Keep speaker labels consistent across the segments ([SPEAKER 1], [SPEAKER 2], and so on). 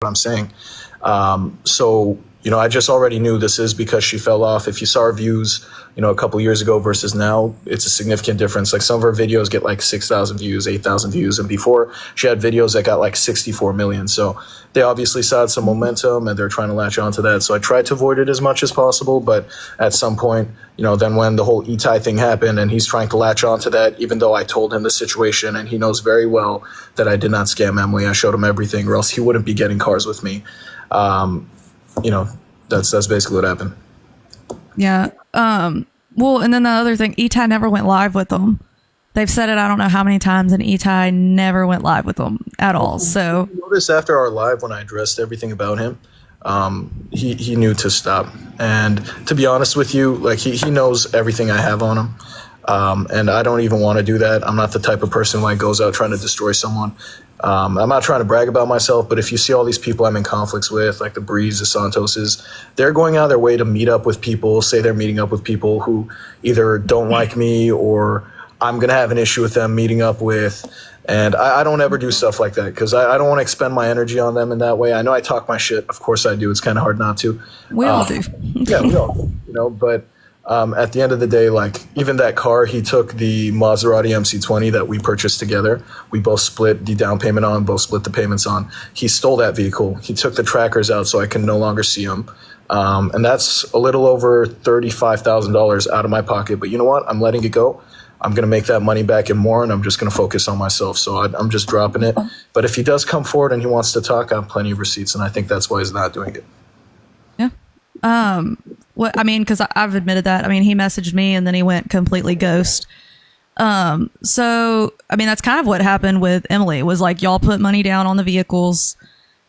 [SPEAKER 1] I'm saying. So, I just already knew this is because she fell off. If you saw her views, a couple years ago versus now, it's a significant difference. Like some of her videos get like 6,000 views, 8,000 views. And before she had videos that got like 64 million. So they obviously saw some momentum and they're trying to latch onto that. So I tried to avoid it as much as possible. But at some point, then when the whole Itai thing happened and he's trying to latch onto that, even though I told him the situation and he knows very well that I did not scam Emily, I showed him everything or else he wouldn't be getting cars with me. That's basically what happened.
[SPEAKER 2] Yeah. Well, and then the other thing, Itai never went live with them. They've said it I don't know how many times, and Itai never went live with them at all. So
[SPEAKER 1] you notice after our live when I addressed everything about him, he knew to stop. And to be honest with you, like he knows everything I have on him. And I don't even want to do that. I'm not the type of person who like goes out trying to destroy someone. I'm not trying to brag about myself, but if you see all these people I'm in conflicts with, like the Breeze, the Santoses, they're going out of their way to meet up with people, say they're meeting up with people who either don't like me or I'm going to have an issue with them meeting up with. And I don't ever do stuff like that because I don't want to expend my energy on them in that way. I know I talk my shit. Of course I do. It's kind of hard not to.
[SPEAKER 2] We all do.
[SPEAKER 1] Yeah, we all do, but at the end of the day, like even that car, he took the Maserati MC20 that we purchased together. We both split the down payment on, both split the payments on. He stole that vehicle. He took the trackers out so I can no longer see him. And that's a little over $35,000 out of my pocket. But you know what? I'm letting it go. I'm going to make that money back and more, and I'm just going to focus on myself. So I'm just dropping it. But if he does come forward and he wants to talk, I have plenty of receipts, and I think that's why he's not doing it.
[SPEAKER 2] Yeah. What I mean, because I've admitted that. I mean, he messaged me and then he went completely ghost. So I mean, that's kind of what happened with Emily. Was like y'all put money down on the vehicles,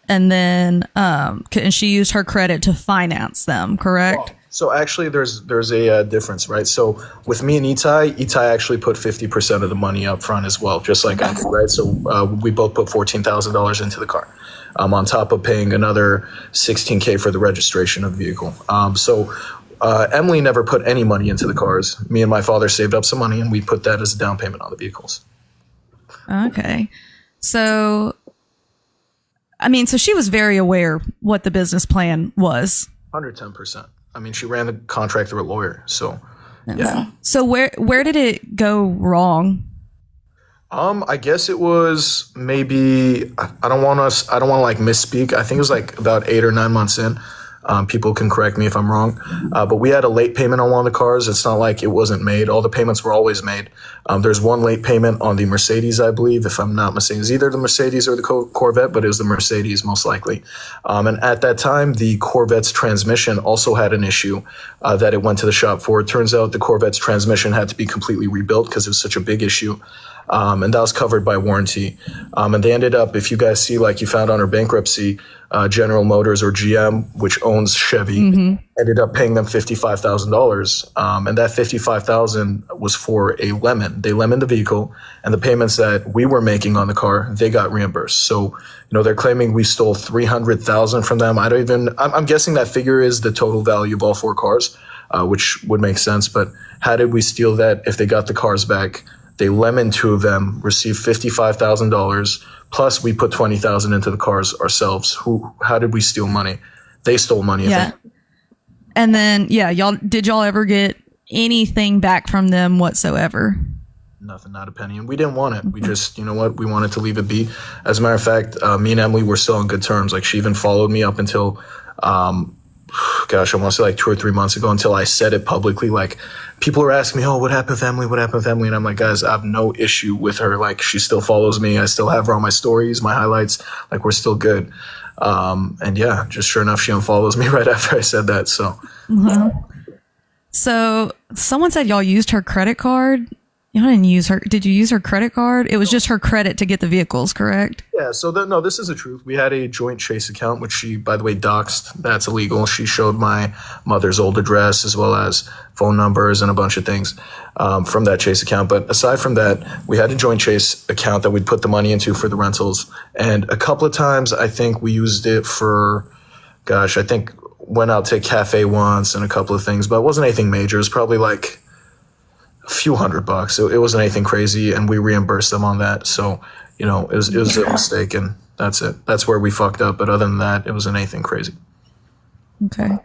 [SPEAKER 2] and then and she used her credit to finance them. Correct.
[SPEAKER 1] So actually, there's a difference, right? So with me and Itai actually put 50% of the money up front as well, just like I did, right? So we both put $14,000 into the car, on top of paying another $16K for the registration of the vehicle. So Emily never put any money into the cars. Me and my father saved up some money, and we put that as a down payment on the vehicles.
[SPEAKER 2] Okay, so I mean, so she was very aware what the business plan was.
[SPEAKER 1] 110%. I mean, she ran the contract through a lawyer, so yeah.
[SPEAKER 2] So where did it go wrong?
[SPEAKER 1] I guess it was maybe I don't want to like misspeak. I think it was like about 8 or 9 months in. People can correct me if I'm wrong. But we had a late payment on one of the cars. It's not like it wasn't made. All the payments were always made. There's one late payment on the Mercedes, I believe, if I'm not mistaken. It's either the Mercedes or the Corvette, but it was the Mercedes most likely. And at that time, the Corvette's transmission also had an issue that it went to the shop for. It turns out the Corvette's transmission had to be completely rebuilt because it was such a big issue. And that was covered by warranty. And they ended up, if you guys see, like you found on her bankruptcy, General Motors or GM, which owns Chevy, ended up paying them $55,000. And that $55,000 was for a lemon. They lemoned the vehicle, and the payments that we were making on the car, they got reimbursed. So, they're claiming we stole $300,000 from them. I'm guessing that figure is the total value of all 4 cars, which would make sense. But how did we steal that if they got the cars back? They lemoned 2 of them, received $55,000, plus we put $20,000 into the cars ourselves. How did we steal money? They stole money.
[SPEAKER 2] Yeah. And then, did y'all ever get anything back from them whatsoever?
[SPEAKER 1] Nothing, not a penny. And we didn't want it. We just, we wanted to leave it be. As a matter of fact, me and Emily were still on good terms. Like she even followed me up until, I want to say like 2 or 3 months ago until I said it publicly. Like people are asking me, oh, what happened with Emily? What happened with Emily? And I'm like, guys, I have no issue with her. Like she still follows me. I still have her on my stories, my highlights. Like we're still good. And yeah, just sure enough, she unfollows me right after I said that. So,
[SPEAKER 2] So someone said y'all used her credit card. Y'all didn't use her. Did you use her credit card? It was just her credit to get the vehicles, correct?
[SPEAKER 1] Yeah. So no, this is the truth. We had a joint Chase account, which she, by the way, doxed. That's illegal. She showed my mother's old address as well as phone numbers and a bunch of things from that Chase account. But aside from that, we had a joint Chase account that we'd put the money into for the rentals. And a couple of times, I think we used it for, I think went out to a cafe once and a couple of things, but it wasn't anything major. It was probably like a few $100. It wasn't anything crazy, and we reimbursed them on that. So, it was a mistake, and That's it. That's where we fucked up. But other than that, it wasn't anything crazy.
[SPEAKER 2] Okay.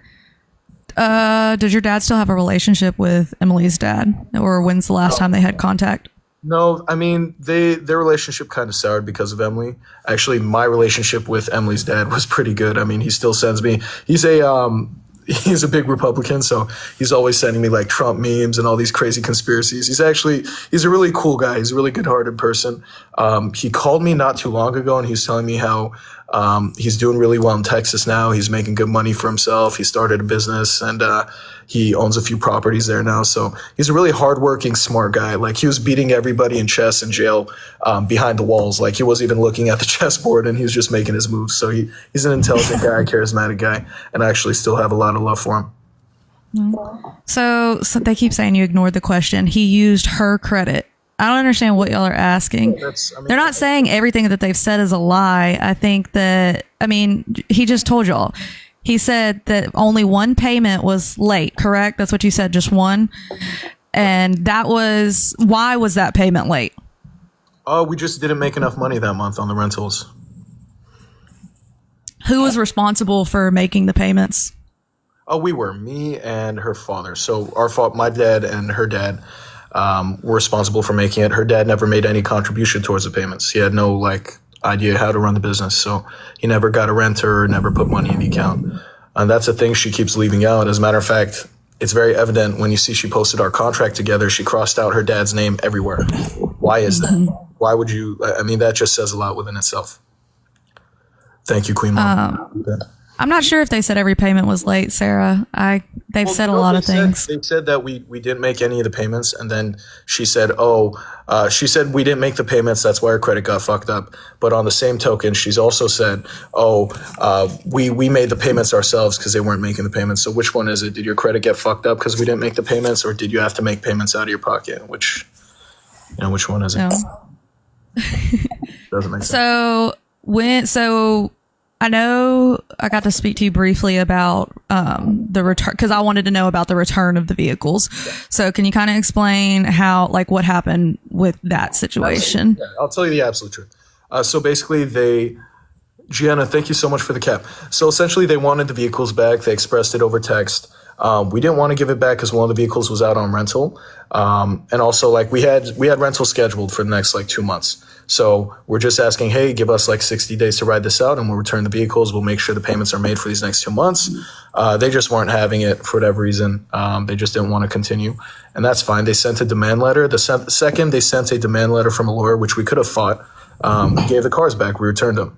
[SPEAKER 2] Did your dad still have a relationship with Emily's dad, or when's the last time they had contact?
[SPEAKER 1] No, I mean their relationship kind of soured because of Emily. Actually, my relationship with Emily's dad was pretty good. I mean, he still sends me. He's a big Republican, so he's always sending me like Trump memes and all these crazy conspiracies. He's a really cool guy. He's a really good-hearted person. He called me not too long ago, and he was telling me how he's doing really well in Texas now. He's making good money for himself. He started a business, and he owns a few properties there now. So he's a really hardworking, smart guy. Like, he was beating everybody in chess in jail behind the walls. Like, he wasn't even looking at the chessboard, and he was just making his moves. So he's an intelligent guy, charismatic guy, and I actually still have a lot of love for him.
[SPEAKER 2] So they keep saying you ignored the question. He used her credit. I don't understand what y'all are asking. They're not saying everything that they've said is a lie. I think that, he just told y'all. He said that only one payment was late, correct? That's what you said, just one? And why was that payment late?
[SPEAKER 1] We just didn't make enough money that month on the rentals.
[SPEAKER 2] Who was responsible for making the payments?
[SPEAKER 1] We were, me and her father. So my dad and her dad were responsible for making it. Her dad never made any contribution towards the payments. He had no idea how to run the business, so he never got a renter or never put money in the account. And that's a thing she keeps leaving out. As a matter of fact, it's very evident when you see she posted our contract together. She crossed out her dad's name everywhere. Why is that? Why would you? That just says a lot within itself. Thank you, Queen Mom.
[SPEAKER 2] I'm not sure if they said every payment was late, Sarah. They've said a lot of things.
[SPEAKER 1] They said that we didn't make any of the payments, and then she said, we didn't make the payments, that's why our credit got fucked up. But on the same token, she's also said, we made the payments ourselves because they weren't making the payments. So which one is it? Did your credit get fucked up because we didn't make the payments, or did you have to make payments out of your pocket? Which one is it?
[SPEAKER 2] No.
[SPEAKER 1] Doesn't make sense.
[SPEAKER 2] So I know I got to speak to you briefly about the return, because I wanted to know about the return of the vehicles. So can you kind of explain what happened with that situation?
[SPEAKER 1] Yeah, I'll tell you the absolute truth. So basically Gianna, thank you so much for the cap. So essentially they wanted the vehicles back. They expressed it over text. We didn't want to give it back because one of the vehicles was out on rental. And also we had rental scheduled for the next 2 months. So we're just asking, hey, give us 60 days to ride this out and we'll return the vehicles. We'll make sure the payments are made for these next 2 months. They just weren't having it for whatever reason. They just didn't want to continue. And that's fine. They sent a demand letter. The second they sent a demand letter from a lawyer, which we could have fought, we gave the cars back. We returned them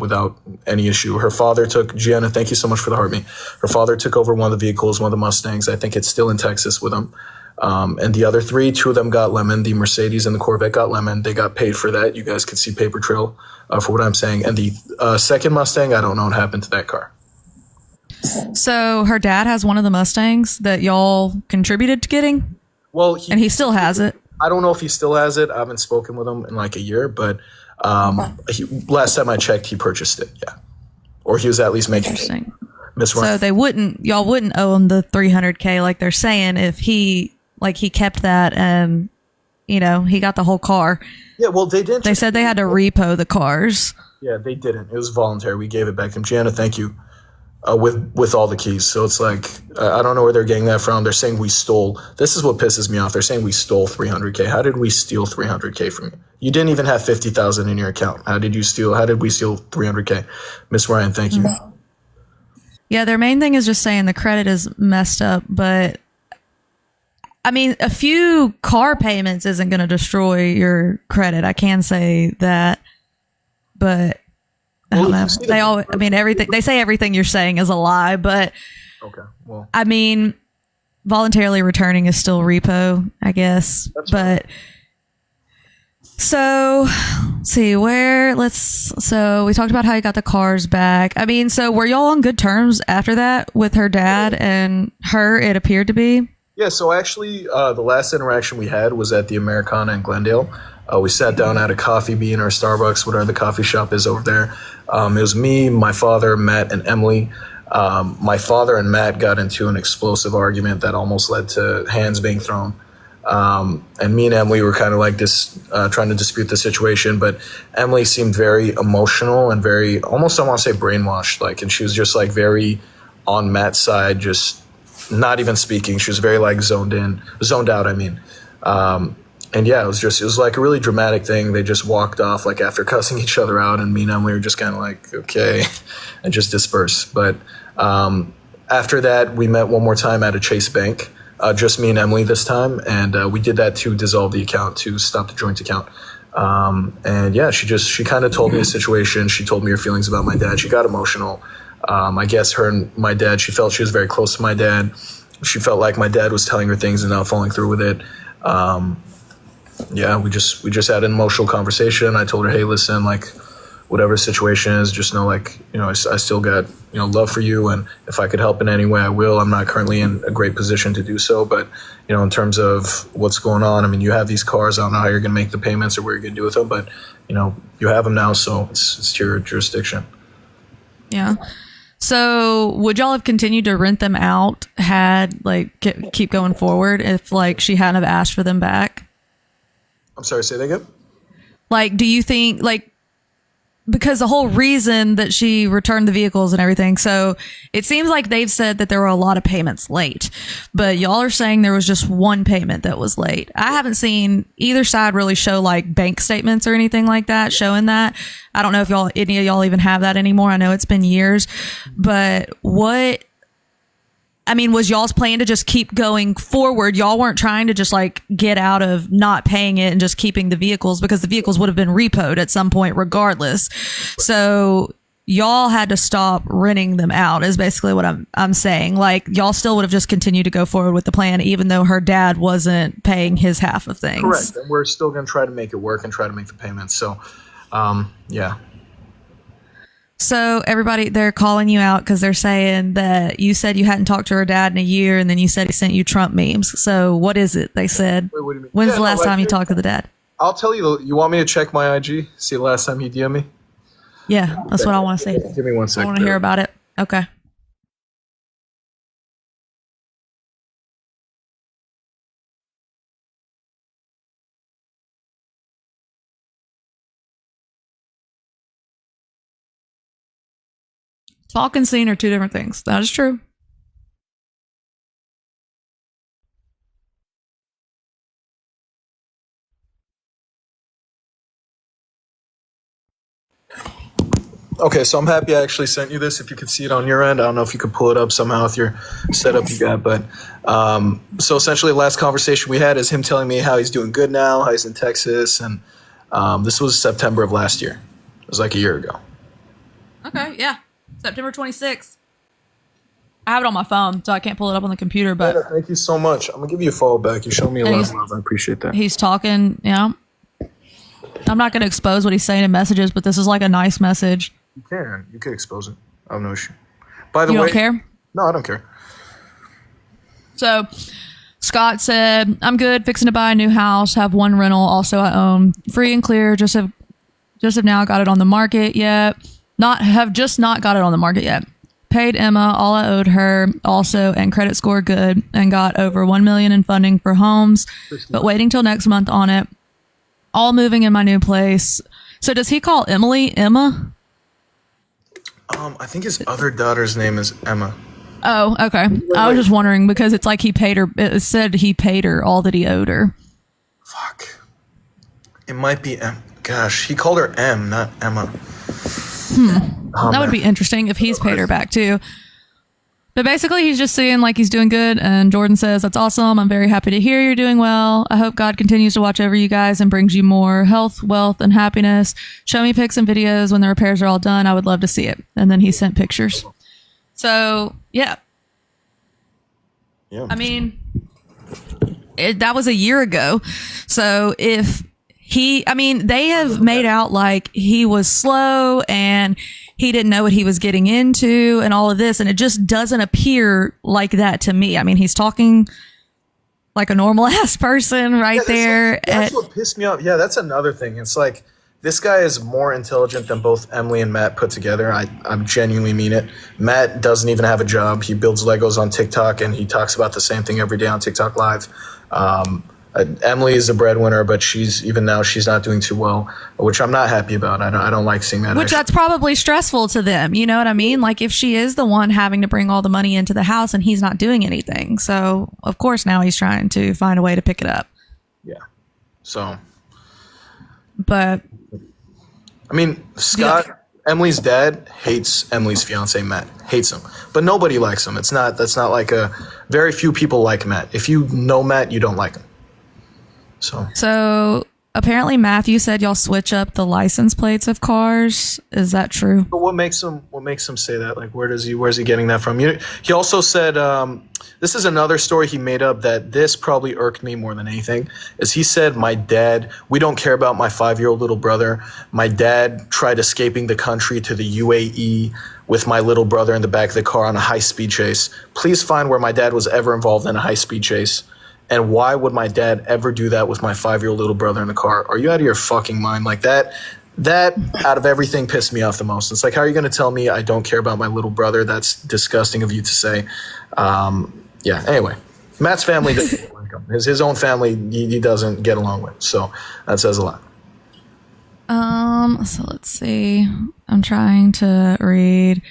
[SPEAKER 1] without any issue. Her father Gianna, thank you so much for the heartbeat. Her father took over one of the vehicles, one of the Mustangs. I think it's still in Texas with him. And the other two of them got lemon. The Mercedes and the Corvette got lemon. They got paid for that. You guys could see paper trail for what I'm saying. And the second Mustang, I don't know what happened to that car.
[SPEAKER 2] So her dad has one of the Mustangs that y'all contributed to getting?
[SPEAKER 1] Well,
[SPEAKER 2] and he still has it?
[SPEAKER 1] I don't know if he still has it. I haven't spoken with him in a year, but last time I checked, he purchased it. Yeah. Or he was at least making it.
[SPEAKER 2] Interesting.
[SPEAKER 1] Miss Ryan.
[SPEAKER 2] So y'all wouldn't owe him the $300K like they're saying if he kept that and, he got the whole car.
[SPEAKER 1] Yeah, well, they didn't.
[SPEAKER 2] They said they had to repo the cars.
[SPEAKER 1] Yeah, they didn't. It was voluntary. We gave it back to him. Gianna, thank you. With all the keys. So it's I don't know where they're getting that from. They're saying we stole. This is what pisses me off. They're saying we stole $300K. How did we steal $300K from you? You didn't even have $50,000 in your account. How did we steal $300K? Miss Ryan, thank you.
[SPEAKER 2] Yeah, their main thing is just saying the credit is messed up, but a few car payments isn't going to destroy your credit. I can say that, but I don't know. They all, everything they say, everything you're saying is a lie, but
[SPEAKER 1] okay. Well,
[SPEAKER 2] voluntarily returning is still repo, I guess.
[SPEAKER 1] That's
[SPEAKER 2] but
[SPEAKER 1] fine.
[SPEAKER 2] So, see so we talked about how you got the cars back. So were y'all on good terms after that with her dad and her, it appeared to be?
[SPEAKER 1] Yeah, so actually the last interaction we had was at the Americana in Glendale. We sat down at a coffee bean or Starbucks, whatever the coffee shop is over there. It was me, my father, Matt, and Emily. My father and Matt got into an explosive argument that almost led to hands being thrown. And me and Emily were kind of like this, trying to dispute the situation, but Emily seemed very emotional and very, almost I want to say brainwashed, like, and she was just like very on Matt's side, just not even speaking. She was very like zoned out, I mean. And yeah, it was like a really dramatic thing. They just walked off like after cussing each other out, and me and Emily were just kind of like, okay, and just dispersed. But after that, we met one more time at a Chase Bank, just me and Emily this time, and we did that to dissolve the account, to stop the joint account. And yeah, she kind of told me the situation. She told me her feelings about my dad. She got emotional. I guess her and my dad, she felt she was very close to my dad. She felt like my dad was telling her things and not following through with it. Yeah, we just had an emotional conversation. I told her, hey, listen, like, whatever the situation is, just know, like, you know, I still got, you know, love for you, and if I could help in any way, I will. I'm not currently in a great position to do so, but, you know, in terms of what's going on, I mean, you have these cars. I don't know how you're going to make the payments or what you're going to do with them, but, you know, you have them now, so it's your jurisdiction.
[SPEAKER 2] Yeah. So would y'all have continued to rent them out had like keep going forward if like she hadn't have asked for them back?
[SPEAKER 1] I'm sorry, say that again?
[SPEAKER 2] Like, do you think like, because the whole reason that she returned the vehicles and everything, so it seems like they've said that there were a lot of payments late, but y'all are saying there was just one payment that was late. I haven't seen either side really show like bank statements or anything like that showing that. I don't know if any of y'all even have that anymore. I know it's been years, but was y'all's plan to just keep going forward? Y'all weren't trying to just like get out of not paying it and just keeping the vehicles, because the vehicles would have been repoed at some point regardless. So y'all had to stop renting them out is basically what I'm saying. Like, y'all still would have just continued to go forward with the plan even though her dad wasn't paying his half of things.
[SPEAKER 1] Correct. And we're still going to try to make it work and try to make the payments. So, yeah.
[SPEAKER 2] So everybody, they're calling you out because they're saying that you said you hadn't talked to her dad in a year, and then you said he sent you Trump memes. So what is it? They said.
[SPEAKER 1] Wait, what do you mean?
[SPEAKER 2] When's the last time you talked to the dad?
[SPEAKER 1] I'll tell you. You want me to check my IG? See the last time he DM'd me?
[SPEAKER 2] Yeah, that's what I want to see.
[SPEAKER 1] Give me 1 second.
[SPEAKER 2] I want to hear about it. Okay. Talk and seen are two different things. That is true.
[SPEAKER 1] Okay, so I'm happy I actually sent you this. If you could see it on your end, I don't know if you could pull it up somehow with your setup you got, but so essentially the last conversation we had is him telling me how he's doing good now, how he's in Texas, and this was September of last year. It was like a year ago.
[SPEAKER 2] Okay, yeah. September 26th. I have it on my phone, so I can't pull it up on the computer, but...
[SPEAKER 1] Yeah, thank you so much. I'm going to give you a follow back. You showed me a lot of love. I appreciate that.
[SPEAKER 2] He's talking, yeah. I'm not going to expose what he's saying in messages, but this is like a nice message.
[SPEAKER 1] You can. You could expose it. I have no issue. By the way...
[SPEAKER 2] You don't care?
[SPEAKER 1] No, I don't care.
[SPEAKER 2] So, Scott said, I'm good, fixing to buy a new house, have one rental, also I own. Free and clear, just have now got it on the market yet. Not got it on the market yet. Paid Emma all I owed her also, and credit score good, and got over $1 million in funding for homes, but waiting till next month on it. All moving in my new place. So does he call Emily Emma?
[SPEAKER 1] I think his other daughter's name is Emma.
[SPEAKER 2] Oh, okay. I was just wondering because it's like he paid her. It said he paid her all that he owed her.
[SPEAKER 1] Fuck. It might be M. Gosh, he called her M, not Emma.
[SPEAKER 2] That would be interesting if he's paid her back too. But basically, he's just saying like he's doing good. And Jordan says, that's awesome. I'm very happy to hear you're doing well. I hope God continues to watch over you guys and brings you more health, wealth, and happiness. Show me pics and videos when the repairs are all done. I would love to see it. And then he sent pictures. So, yeah. I mean, that was a year ago. So if they have made out like he was slow and he didn't know what he was getting into and all of this. And it just doesn't appear like that to me. I mean, he's talking like a normal ass person there.
[SPEAKER 1] That's what pissed me off. Yeah, that's another thing. It's like, this guy is more intelligent than both Emily and Matt put together. I genuinely mean it. Matt doesn't even have a job. He builds Legos on TikTok and he talks about the same thing every day on TikTok Live. Emily is the breadwinner, but she's not doing too well, which I'm not happy about. I don't like seeing that.
[SPEAKER 2] Which that's probably stressful to them. You know what I mean? Like if she is the one having to bring all the money into the house and he's not doing anything. So of course now he's trying to find a way to pick it up.
[SPEAKER 1] Yeah. So.
[SPEAKER 2] But.
[SPEAKER 1] I mean, Scott, Emily's dad hates Emily's fiance, Matt. Hates him. But nobody likes him. That's not like very few people like Matt. If you know Matt, you don't like him. So
[SPEAKER 2] apparently Matthew said y'all switch up the license plates of cars. Is that true?
[SPEAKER 1] But what makes him say that? Like, where's he getting that from? He also said, this is another story he made up that this probably irked me more than anything, is he said, my dad, we don't care about my 5-year-old little brother. My dad tried escaping the country to the UAE with my little brother in the back of the car on a high-speed chase. Please find where my dad was ever involved in a high-speed chase. And why would my dad ever do that with my 5-year-old little brother in the car? Are you out of your fucking mind? Like that out of everything pissed me off the most. It's like, how are you going to tell me I don't care about my little brother? That's disgusting of you to say. Yeah, anyway, Matt's family doesn't like him. His own family he doesn't get along with. So that says a lot.
[SPEAKER 2] So let's see. I'm trying to read.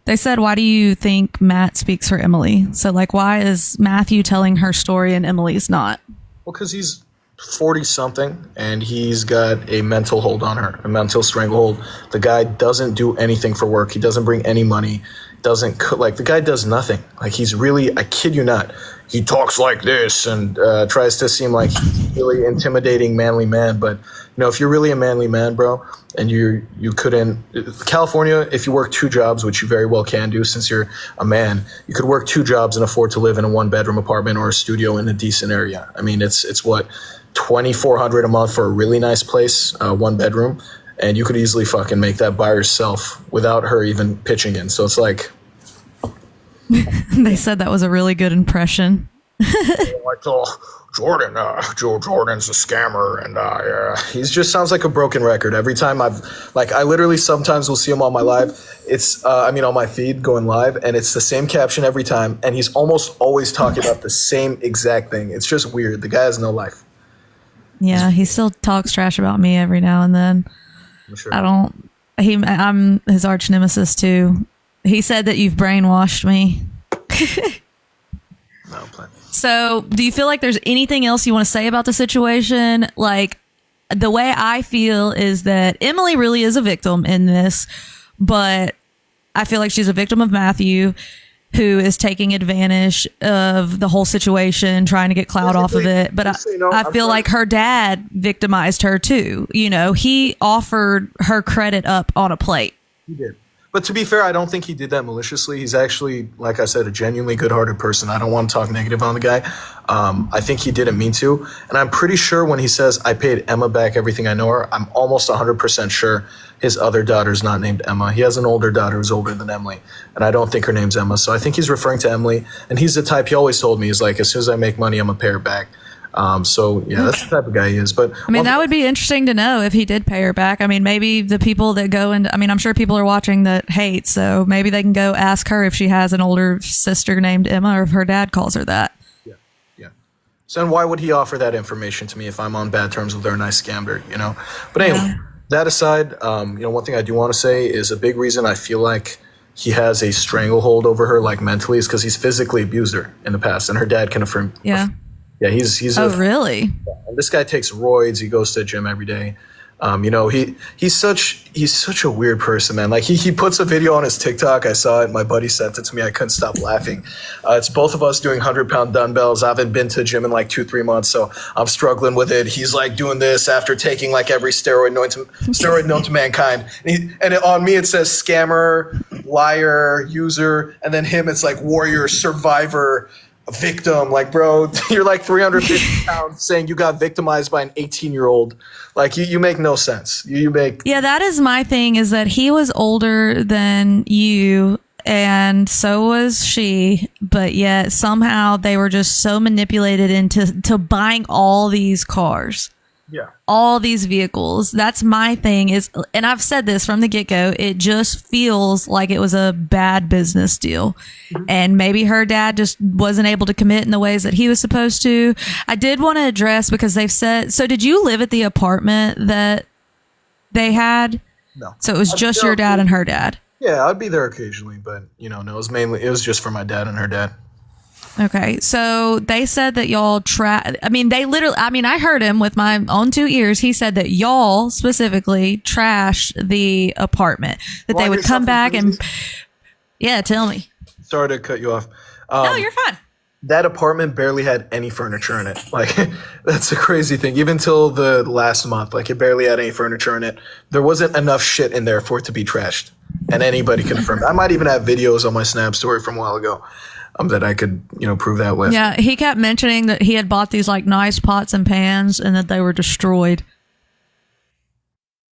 [SPEAKER 2] They said, why do you think Matt speaks for Emily? So, like, why is Matthew telling her story and Emily's not?
[SPEAKER 1] Well, because he's 40-something and he's got a mental hold on her, a mental stranglehold. The guy doesn't do anything for work. He doesn't bring any money. The guy does nothing. Like, he's really, I kid you not, he talks like this and tries to seem like he's really intimidating, manly man. But, if you're really a manly man, bro, and you couldn't, California, if you work 2 jobs, which you very well can do since you're a man, you could work 2 jobs and afford to live in a 1-bedroom apartment or a studio in a decent area. I mean, it's what, $2,400 a month for a really nice place, 1 bedroom, and you could easily fucking make that by yourself without her even pitching in. So it's like,
[SPEAKER 2] they said that was a really good impression.
[SPEAKER 1] I told Jordan, Joe Jordan's a scammer, and he just sounds like a broken record. Every time I literally sometimes will see him on my live. It's, on my feed going live, and it's the same caption every time, and he's almost always talking about the same exact thing. It's just weird. The guy has no life.
[SPEAKER 2] Yeah, he still talks trash about me every now and then.
[SPEAKER 1] Sure.
[SPEAKER 2] I'm his arch nemesis too. He said that you've brainwashed me.
[SPEAKER 1] No plan.
[SPEAKER 2] So, do you feel like there's anything else you want to say about the situation? Like, the way I feel is that Emily really is a victim in this, but I feel like she's a victim of Matthew, who is taking advantage of the whole situation, trying to get clout off of it. But I feel like her dad victimized her too. He offered her credit up on a plate.
[SPEAKER 1] He did. But to be fair, I don't think he did that maliciously. He's actually, like I said, a genuinely good-hearted person. I don't want to talk negative on the guy. I think he didn't mean to. And I'm pretty sure when he says, I paid Emma back everything I know her, I'm almost 100% sure his other daughter's not named Emma. He has an older daughter who's older than Emily. And I don't think her name's Emma. So I think he's referring to Emily. And he's the type, he always told me, he's like, as soon as I make money, I'm going to pay her back. That's the type of guy he is. But
[SPEAKER 2] that would be interesting to know if he did pay her back. Maybe the people that go and I'm sure people are watching that hate, so maybe they can go ask her if she has an older sister named Emma or if her dad calls her that.
[SPEAKER 1] Yeah. So then why would he offer that information to me if I'm on bad terms with her and I scammed her, But anyway, that aside, one thing I do want to say is a big reason I feel like he has a stranglehold over her, like mentally, is because he's physically abused her in the past, and her dad can affirm.
[SPEAKER 2] Yeah.
[SPEAKER 1] Yeah, he's.
[SPEAKER 2] Oh, really?
[SPEAKER 1] And this guy takes roids. He goes to the gym every day. He's such a weird person, man. Like he puts a video on his TikTok. I saw it. My buddy sent it to me. I couldn't stop laughing. It's both of us doing 100-pound dumbbells. I haven't been to the gym in like 2-3 months, so I'm struggling with it. He's like doing this after taking like every steroid known to mankind. And on me it says scammer, liar, user, and then him it's like warrior, survivor, victim. Like, bro, you're like 350 pounds saying you got victimized by an 18-year-old. Like, you make no sense. Yeah,
[SPEAKER 2] that is my thing, is that he was older than you and so was she, but yet somehow they were just so manipulated into buying all these cars.
[SPEAKER 1] Yeah.
[SPEAKER 2] all these vehicles. That's my thing is, and I've said this from the get-go, it just feels like it was a bad business deal. And maybe her dad just wasn't able to commit in the ways that he was supposed to. I did want to address, because they've said, so did you live at the apartment that they had?
[SPEAKER 1] No.
[SPEAKER 2] So it was just your dad and her dad.
[SPEAKER 1] Yeah, I'd be there occasionally, but no, it was just for my dad and her dad.
[SPEAKER 2] Okay, so they said that y'all I heard him with my own 2 ears. He said that y'all specifically trashed the apartment, that they would come back and, yeah, tell me.
[SPEAKER 1] Sorry to cut you off.
[SPEAKER 2] No, you're fine.
[SPEAKER 1] That apartment barely had any furniture in it. Like, that's a crazy thing. Even till the last month, like, it barely had any furniture in it. There wasn't enough shit in there for it to be trashed. And anybody confirmed. I might even have videos on my Snap story from a while ago. That I could, prove that with.
[SPEAKER 2] Yeah, he kept mentioning that he had bought these like nice pots and pans and that they were destroyed.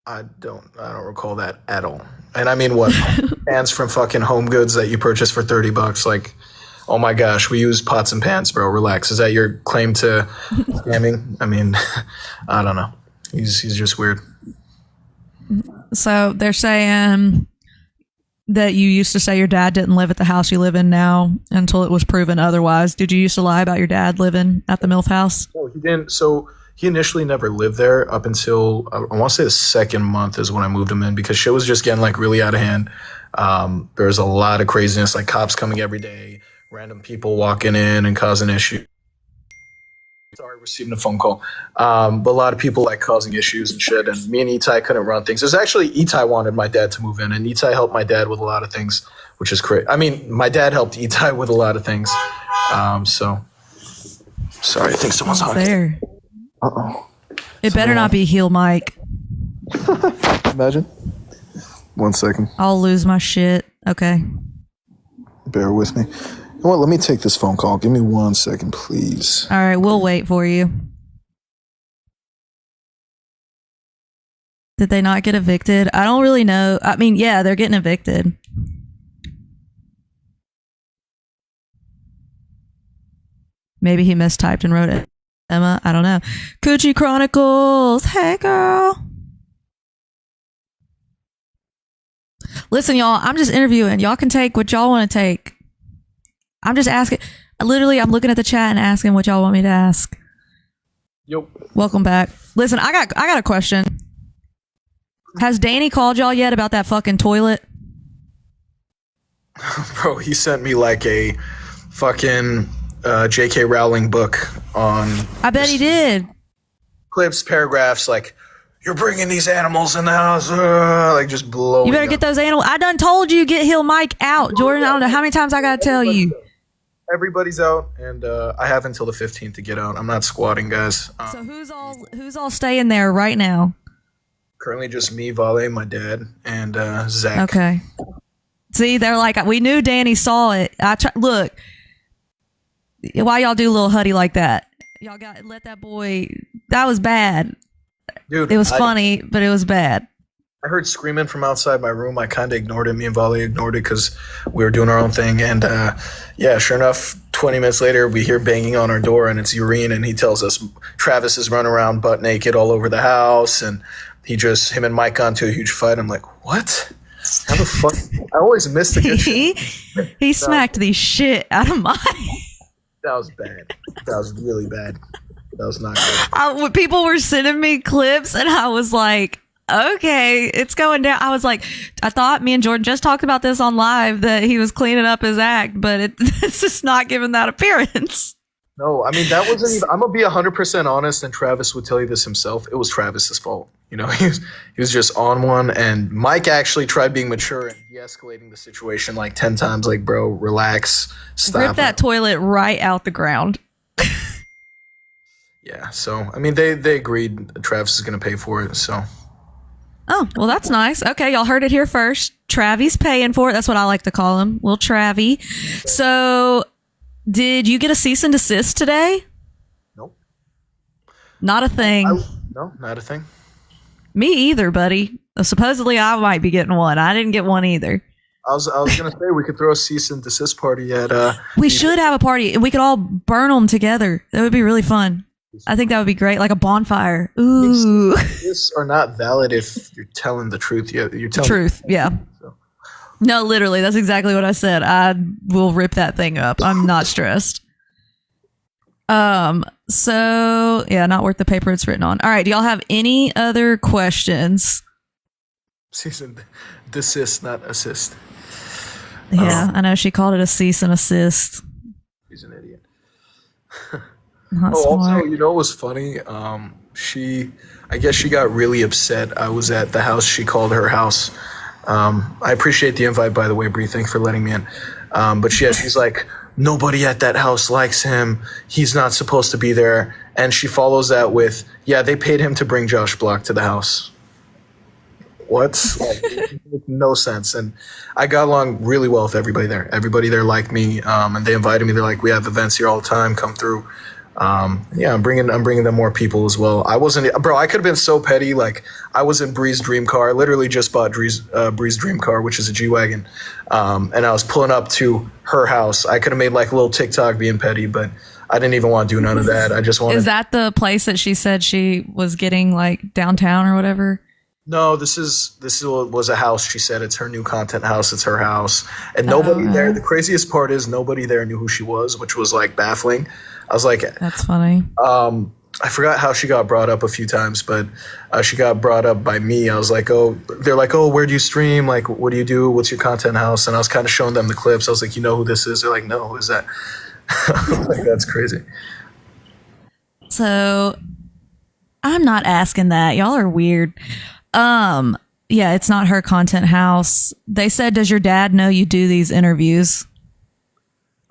[SPEAKER 1] I don't recall that at all. And I mean, what? Pans from fucking Home Goods that you purchase for $30? Like, oh my gosh, we use pots and pans, bro. Relax. Is that your claim to scamming? I mean, I don't know. He's just weird.
[SPEAKER 2] So they're saying that you used to say your dad didn't live at the house you live in now until it was proven otherwise. Did you used to lie about your dad living at the MILF house?
[SPEAKER 1] No, he didn't. So he initially never lived there up until, I want to say the second month is when I moved him in, because shit was just getting like really out of hand. There's a lot of craziness, like cops coming every day, random people walking in and causing issues. Sorry, receiving a phone call. But a lot of people like causing issues and shit. And me and Itai couldn't run things. It was actually Itai wanted my dad to move in, and Itai helped my dad with a lot of things, which is great. I mean, my dad helped Itai with a lot of things. So sorry, I think someone's on
[SPEAKER 2] there.
[SPEAKER 1] Uh-oh.
[SPEAKER 2] It better not be Heel Mike.
[SPEAKER 1] Imagine. 1 second.
[SPEAKER 2] I'll lose my shit. Okay.
[SPEAKER 1] Bear with me. You know what? Let me take this phone call. Give me 1 second, please.
[SPEAKER 2] All right, we'll wait for you. Did they not get evicted? I don't really know. I mean, yeah, they're getting evicted. Maybe he mistyped and wrote it. Emma, I don't know. Coochie Chronicles. Hey, girl. Listen, y'all, I'm just interviewing. Y'all can take what y'all want to take. I'm just asking. Literally, I'm looking at the chat and asking what y'all want me to ask.
[SPEAKER 1] Yep.
[SPEAKER 2] Welcome back. Listen, I got a question. Has Danny called y'all yet about that fucking toilet?
[SPEAKER 1] Bro, he sent me like a fucking J.K. Rowling book on...
[SPEAKER 2] I bet he did.
[SPEAKER 1] Clips, paragraphs, like, you're bringing these animals in the house, like just blowing
[SPEAKER 2] You better
[SPEAKER 1] up.
[SPEAKER 2] get those animals. I done told you get Hill Mike out, Jordan. I don't know how many times I gotta tell you.
[SPEAKER 1] Everybody's out, and I have until the 15th to get out. I'm not squatting, guys.
[SPEAKER 2] So who's all staying there right now?
[SPEAKER 1] Currently just me, Vale, my dad, and Zach.
[SPEAKER 2] Okay. See, they're like, we knew Danny saw it. Look, why y'all do a little huddy like that? Y'all got let that boy. That was bad.
[SPEAKER 1] Dude,
[SPEAKER 2] it was funny, but it was bad.
[SPEAKER 1] I heard screaming from outside my room. I kind of ignored it. Me and Vale ignored it because we were doing our own thing. And yeah, sure enough, 20 minutes later, we hear banging on our door, and it's Urine. And he tells us Travis is running around butt naked all over the house. And him and Mike got into a huge fight. I'm like, what? How the fuck? I always miss the good shit.
[SPEAKER 2] He smacked the shit out of mine.
[SPEAKER 1] That was bad. That was really bad. That was not good.
[SPEAKER 2] People were sending me clips, and I was like, okay, it's going down. I was like, I thought me and Jordan just talked about this on live, that he was cleaning up his act, but it's just not giving that appearance.
[SPEAKER 1] No, I mean, that wasn't even, I'm going to be 100% honest, and Travis would tell you this himself. It was Travis's fault. You know, he was just on one, and Mike actually tried being mature and de-escalating the situation like 10 times, like, bro, relax, stop.
[SPEAKER 2] Rip that toilet right out the ground.
[SPEAKER 1] Yeah, so, I mean, they agreed Travis is going to pay for it, so.
[SPEAKER 2] Oh, well, that's nice. Okay, y'all heard it here first. Travy's paying for it. That's what I like to call him. Little Travy. So, did you get a cease and desist today?
[SPEAKER 1] Nope.
[SPEAKER 2] Not a thing.
[SPEAKER 1] No, not a thing.
[SPEAKER 2] Me either, buddy. Supposedly, I might be getting one. I didn't get one either.
[SPEAKER 1] I was going to say we could throw a cease and desist party at...
[SPEAKER 2] we should have a party. We could all burn them together. That would be really fun. I think that would be great, like a bonfire. Ooh,
[SPEAKER 1] These are not valid if you're telling the truth. You're telling
[SPEAKER 2] truth. Yeah.
[SPEAKER 1] So.
[SPEAKER 2] No, literally, that's exactly what I said. I will rip that thing up. I'm not stressed. So yeah, not worth the paper it's written on. All right, do y'all have any other questions?
[SPEAKER 1] Cease and desist, not assist.
[SPEAKER 2] Yeah, I know she called it a cease and assist.
[SPEAKER 1] He's an idiot.
[SPEAKER 2] Not
[SPEAKER 1] Also,
[SPEAKER 2] smart.
[SPEAKER 1] you know what was funny? I guess she got really upset. I was at the house she called her house. I appreciate the invite, by the way, Bree. Thanks for letting me in. But she's like, nobody at that house likes him. He's not supposed to be there. And she follows that with, yeah, they paid him to bring Josh Block to the house. What? Like, it makes no sense. And I got along really well with everybody there. Everybody there liked me, and they invited me. They're like, we have events here all the time. Come through. Yeah, I'm bringing them more people as well. I could have been so petty. Like, I was in Bree's dream car. Literally just bought Bree's dream car, which is a G-Wagon. And I was pulling up to her house. I could have made like a little TikTok being petty, but I didn't even want to do none of that. I just wanted.
[SPEAKER 2] Is that the place that she said she was getting, like, downtown or whatever?
[SPEAKER 1] No, this was a house. She said it's her new content house. It's her house. And nobody there. The craziest part is nobody there knew who she was, which was like baffling. I was like,
[SPEAKER 2] that's funny.
[SPEAKER 1] I forgot how she got brought up a few times, but she got brought up by me. I was like, oh, they're like, oh, where do you stream? Like, what do you do? What's your content house? And I was kind of showing them the clips. I was like, you know who this is? They're like, no, who is that? Like, that's crazy.
[SPEAKER 2] So I'm not asking that. Y'all are weird. Yeah, it's not her content house. They said, does your dad know you do these interviews?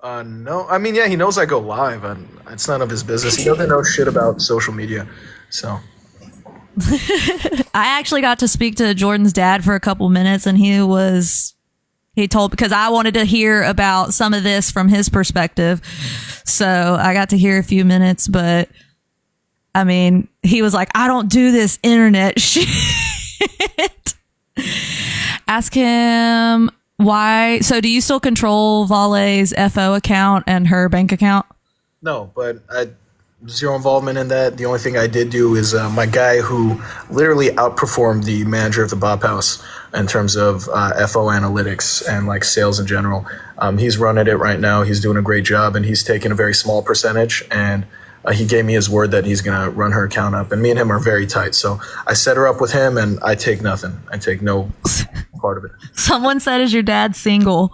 [SPEAKER 1] No. I mean, yeah, he knows I go live, and it's none of his business. He doesn't know shit about social media, so.
[SPEAKER 2] I actually got to speak to Jordan's dad for a couple minutes, and he told, because I wanted to hear about some of this from his perspective. So I got to hear a few minutes, but I mean, he was like, I don't do this internet shit. Ask him why. So do you still control Vale's FO account and her bank account?
[SPEAKER 1] No, but zero involvement in that. The only thing I did do is my guy who literally outperformed the manager of the Bop House in terms of FO analytics and like sales in general. He's running it right now. He's doing a great job, and he's taking a very small percentage, and he gave me his word that he's going to run her account up, and me and him are very tight. So I set her up with him, and I take nothing. I take no part of it.
[SPEAKER 2] Someone said, is your dad single?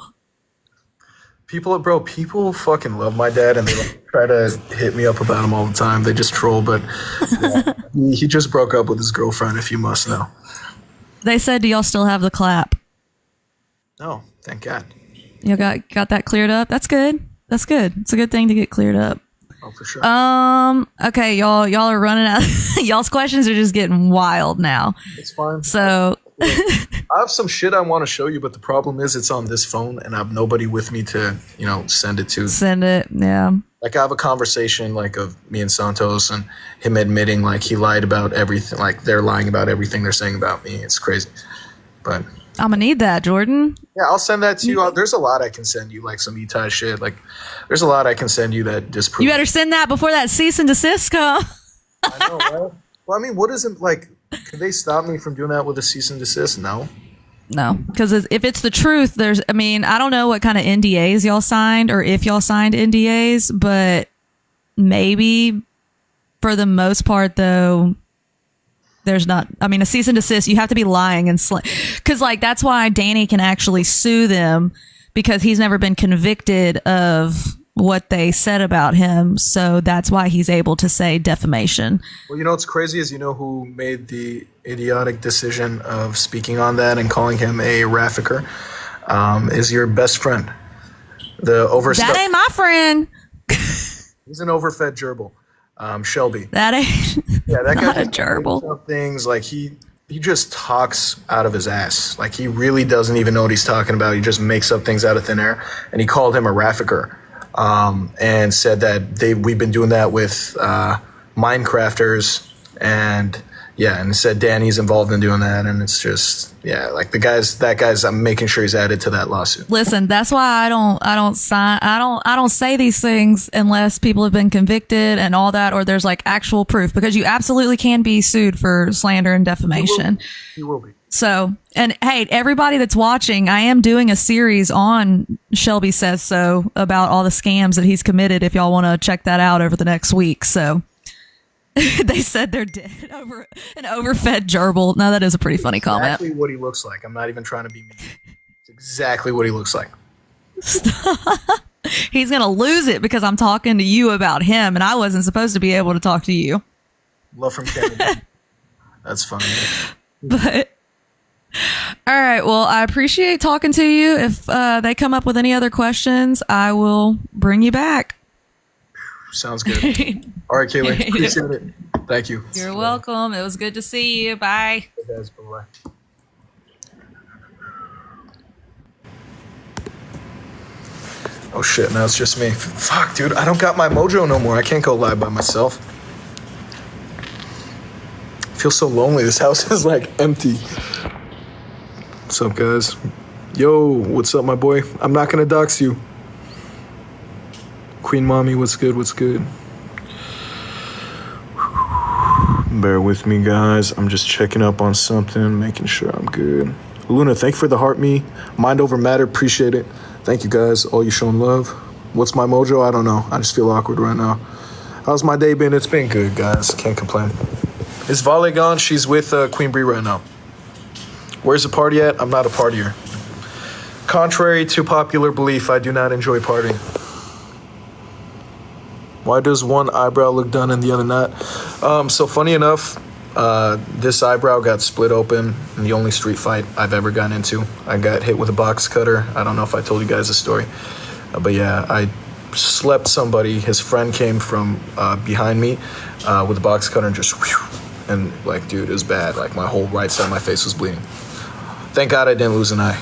[SPEAKER 1] People fucking love my dad, and they like, try to hit me up about him all the time. They just troll, but yeah, he just broke up with his girlfriend, if you must know.
[SPEAKER 2] They said, do y'all still have the clap?
[SPEAKER 1] No, thank God.
[SPEAKER 2] You got that cleared up? That's good. That's good. It's a good thing to get cleared up.
[SPEAKER 1] Oh, for sure.
[SPEAKER 2] Okay, y'all are running out. Y'all's questions are just getting wild now.
[SPEAKER 1] It's fine.
[SPEAKER 2] So
[SPEAKER 1] I have some shit I want to show you, but the problem is it's on this phone, and I have nobody with me to, send it to.
[SPEAKER 2] Send it, yeah.
[SPEAKER 1] Like, I have a conversation, like, of me and Santos and him admitting, like, he lied about everything. Like, they're lying about everything they're saying about me. It's crazy. But
[SPEAKER 2] I'm gonna need that, Jordan.
[SPEAKER 1] yeah, I'll send that to you. There's a lot I can send you, like some Itai shit. Like, there's a lot I can send you that disproves.
[SPEAKER 2] You better send that before that cease and desist come.
[SPEAKER 1] I know, right? Well, I mean, what is it, like, can they stop me from doing that with a cease and desist? No.
[SPEAKER 2] No, because if it's the truth, I don't know what kind of NDAs y'all signed or if y'all signed NDAs, but maybe for the most part, though, there's not. I mean, a cease and desist, you have to be lying and because like that's why Danny can actually sue them, because he's never been convicted of what they said about him. So that's why he's able to say defamation.
[SPEAKER 1] Well, what's crazy is who made the idiotic decision of speaking on that and calling him a rafficker is your best friend. The
[SPEAKER 2] That ain't my friend.
[SPEAKER 1] He's an overfed gerbil. Shelby.
[SPEAKER 2] That ain't
[SPEAKER 1] Yeah, that
[SPEAKER 2] not
[SPEAKER 1] guy
[SPEAKER 2] a gerbil.
[SPEAKER 1] Things like he just talks out of his ass. Like, he really doesn't even know what he's talking about. He just makes up things out of thin air. And he called him a rafficker, and said that we've been doing that with Minecrafters, and Yeah, and it said Danny's involved in doing that, and it's just like that guy's. I'm making sure he's added to that lawsuit.
[SPEAKER 2] Listen, that's why I don't say these things unless people have been convicted and all that, or there's like actual proof, because you absolutely can be sued for slander and defamation.
[SPEAKER 1] He will be.
[SPEAKER 2] So, and hey, everybody that's watching, I am doing a series on Shelby Says So about all the scams that he's committed. If y'all want to check that out over the next week. So they said they're dead over an overfed gerbil. Now that is a pretty funny comment.
[SPEAKER 1] Exactly what he looks like. I'm not even trying to be mean. It's exactly what he looks like.
[SPEAKER 2] He's going to lose it because I'm talking to you about him and I wasn't supposed to be able to talk to you.
[SPEAKER 1] Love from Canada. That's funny.
[SPEAKER 2] But all right. Well, I appreciate talking to you. If they come up with any other questions, I will bring you back.
[SPEAKER 1] Sounds good. All right, Kaylee. Appreciate it. Thank you.
[SPEAKER 2] You're welcome. It was good to see you. Bye.
[SPEAKER 1] Hey guys, bye-bye. Oh shit, now it's just me. Fuck, dude. I don't got my mojo no more. I can't go live by myself. I feel so lonely. This house is like empty. What's up, guys? Yo, what's up, my boy? I'm not gonna dox you. Queen Mommy, what's good? What's good? Bear with me, guys. I'm just checking up on something, making sure I'm good. Luna, thank you for the heart me. Mind over matter, appreciate it. Thank you, guys. All you showing love. What's my mojo? I don't know. I just feel awkward right now. How's my day been? It's been good, guys. Can't complain. Is Vale gone? She's with Queen Bree right now. Where's the party at? I'm not a partier. Contrary to popular belief, I do not enjoy partying. Why does one eyebrow look done and the other not? So funny enough, this eyebrow got split open in the only street fight I've ever gotten into. I got hit with a box cutter. I don't know if I told you guys the story. But yeah, I slept somebody. His friend came from behind me with a box cutter and just whew, and like, dude, it was bad. Like my whole right side of my face was bleeding. Thank God I didn't lose an eye.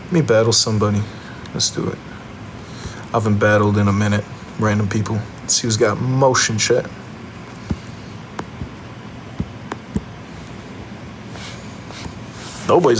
[SPEAKER 1] Let me battle somebody. Let's do it. I haven't battled in a minute. Random people. Let's see who's got motion chat. Nobody's